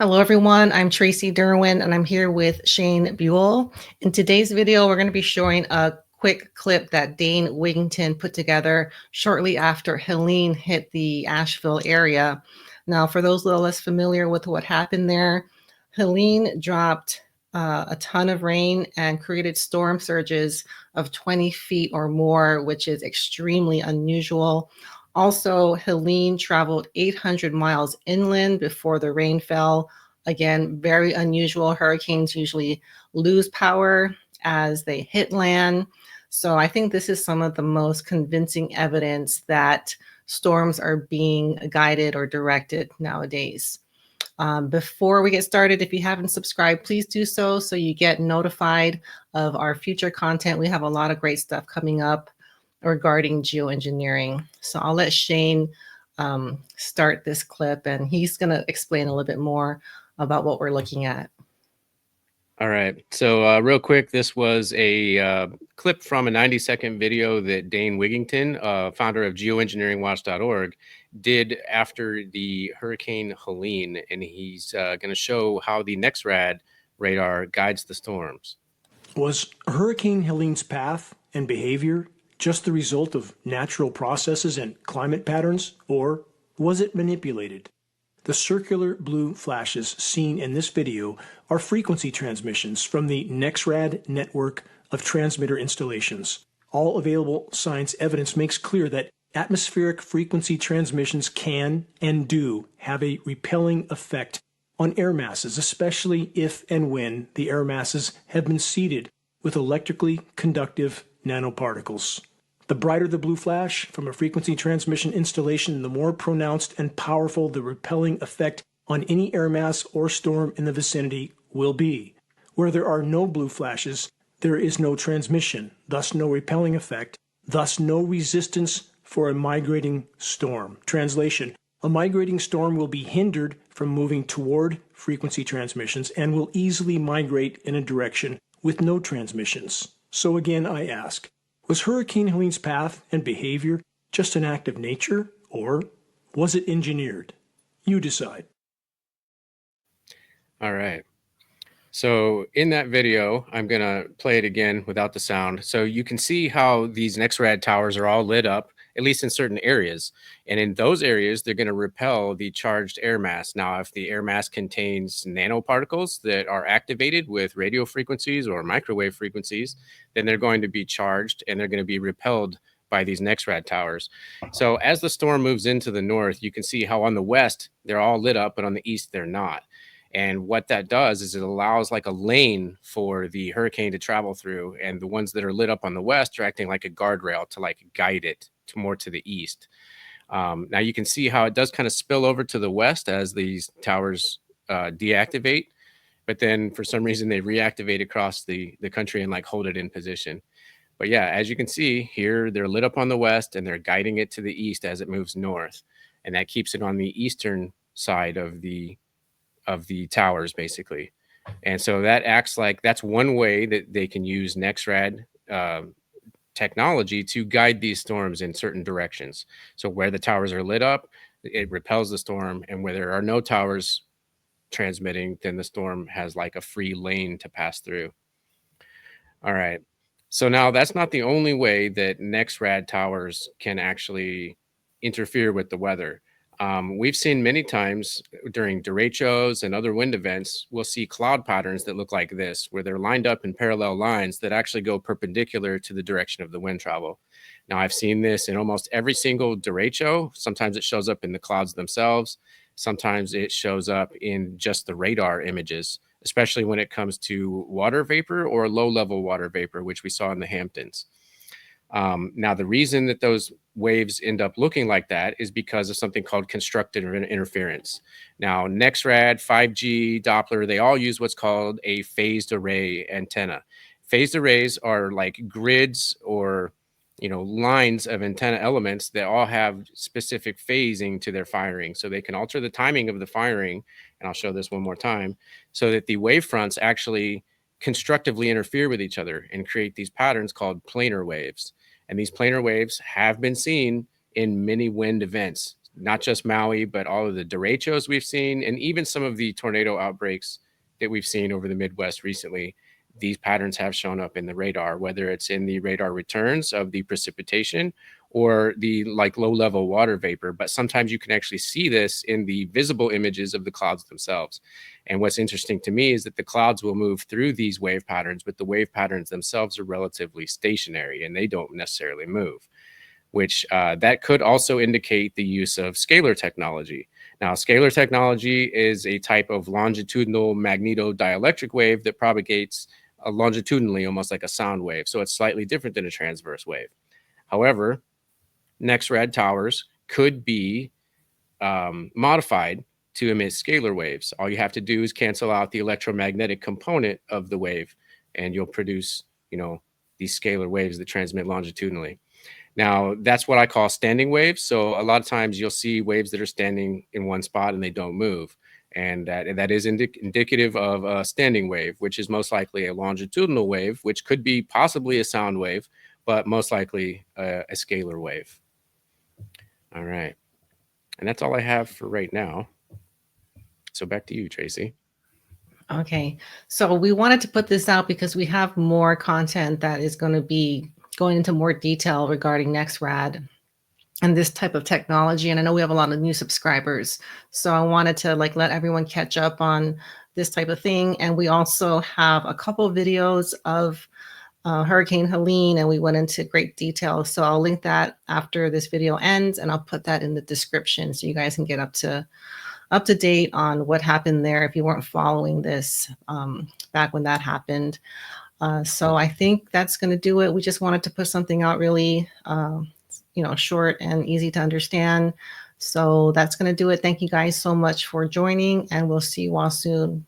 Hello, everyone. I'm Tracy Derwin, and I'm here with Shane Buell. In today's video, we're going to be showing a quick clip that Dane Wigington put together shortly after Helene hit the Asheville area. Now, for those a little less familiar with what happened there, Helene dropped a ton of rain and created storm surges of 20 feet or more, which is extremely unusual. Also, Helene traveled 800 miles inland before the rain fell. Again, very unusual. Hurricanes usually lose power as they hit land. So I think this is some of the most convincing evidence that storms are being guided or directed nowadays. Before we get started, if you haven't subscribed, please do so you get notified of our future content. We have a lot of great stuff coming up regarding geoengineering. So I'll let Shane start this clip, and he's going to explain a little bit more about what we're looking at. All right. So real quick, this was a clip from a 90-second video that Dane Wigington, founder of geoengineeringwatch.org, did after the Hurricane Helene, and he's going to show how the NEXRAD radar guides the storms. Was Hurricane Helene's path and behavior just the result of natural processes and climate patterns, or was it manipulated? The circular blue flashes seen in this video are frequency transmissions from the NEXRAD network of transmitter installations. All available science evidence makes clear that atmospheric frequency transmissions can and do have a repelling effect on air masses, especially if and when the air masses have been seeded with electrically conductive nanoparticles. The brighter the blue flash from a frequency transmission installation, the more pronounced and powerful the repelling effect on any air mass or storm in the vicinity will be. Where there are no blue flashes, there is no transmission, thus no repelling effect, thus no resistance for a migrating storm. Translation: a migrating storm will be hindered from moving toward frequency transmissions and will easily migrate in a direction with no transmissions. So again, I ask, was Hurricane Helene's path and behavior just an act of nature, or was it engineered? You decide. All right. So in that video, I'm going to play it again without the sound. So you can see how these NEXRAD towers are all lit up, at least in certain areas. And in those areas, they're going to repel the charged air mass. Now, if the air mass contains nanoparticles that are activated with radio frequencies or microwave frequencies, then they're going to be charged and they're going to be repelled by these NEXRAD towers. So as the storm moves into the north, you can see how on the west, they're all lit up, but on the east, they're not. And what that does is it allows like a lane for the hurricane to travel through. And the ones that are lit up on the west are acting like a guardrail to like guide it to more to the east. Now you can see how it does kind of spill over to the west as these towers deactivate. But then for some reason they reactivate across the country and like hold it in position. But yeah, as you can see here, they're lit up on the west and they're guiding it to the east as it moves north. And that keeps it on the eastern side of the towers, basically. And so that acts like that's one way that they can use NEXRAD technology to guide these storms in certain directions. So where the towers are lit up, it repels the storm, and where there are no towers transmitting, then the storm has like a free lane to pass through. All right. So now that's not the only way that NEXRAD towers can actually interfere with the weather. We've seen many times during derechos and other wind events, we'll see cloud patterns that look like this, where they're lined up in parallel lines that actually go perpendicular to the direction of the wind travel. Now, I've seen this in almost every single derecho. Sometimes it shows up in the clouds themselves. Sometimes it shows up in just the radar images, especially when it comes to water vapor or low-level water vapor, which we saw in the Hamptons. Now, the reason that those waves end up looking like that is because of something called constructive interference. Now, NEXRAD, 5G, Doppler, they all use what's called a phased array antenna. Phased arrays are like grids or lines of antenna elements that all have specific phasing to their firing. So they can alter the timing of the firing, and I'll show this one more time, so that the wave fronts actually constructively interfere with each other and create these patterns called planar waves. And these planar waves have been seen in many wind events not just Maui, but all of the derechos we've seen, and even some of the tornado outbreaks that we've seen over the Midwest recently. These patterns have shown up in the radar, whether it's in the radar returns of the precipitation or the like low level water vapor. But sometimes you can actually see this in the visible images of the clouds themselves. And what's interesting to me is that the clouds will move through these wave patterns, but the wave patterns themselves are relatively stationary and they don't necessarily move, which that could also indicate the use of scalar technology. Now, scalar technology is a type of longitudinal magnetodielectric wave that propagates longitudinally, almost like a sound wave. So it's slightly different than a transverse wave. However, NEXRAD towers could be modified to emit scalar waves. All you have to do is cancel out the electromagnetic component of the wave, and you'll produce, these scalar waves that transmit longitudinally. Now, that's what I call standing waves. So a lot of times you'll see waves that are standing in one spot and they don't move. And that is indicative of a standing wave, which is most likely a longitudinal wave, which could be possibly a sound wave, but most likely a scalar wave. All right. And that's all I have for right now. So back to you, Tracy. Okay. So we wanted to put this out because we have more content that is going to be going into more detail regarding NEXRAD and this type of technology. And I know we have a lot of new subscribers. So I wanted to let everyone catch up on this type of thing. And we also have a couple of videos of Hurricane Helene, and we went into great detail. So I'll link that after this video ends, and I'll put that in the description so you guys can get up to date on what happened there if you weren't following this back when that happened. So I think that's going to do it. We just wanted to put something out really, short and easy to understand. So that's going to do it. Thank you guys so much for joining, and we'll see you all soon.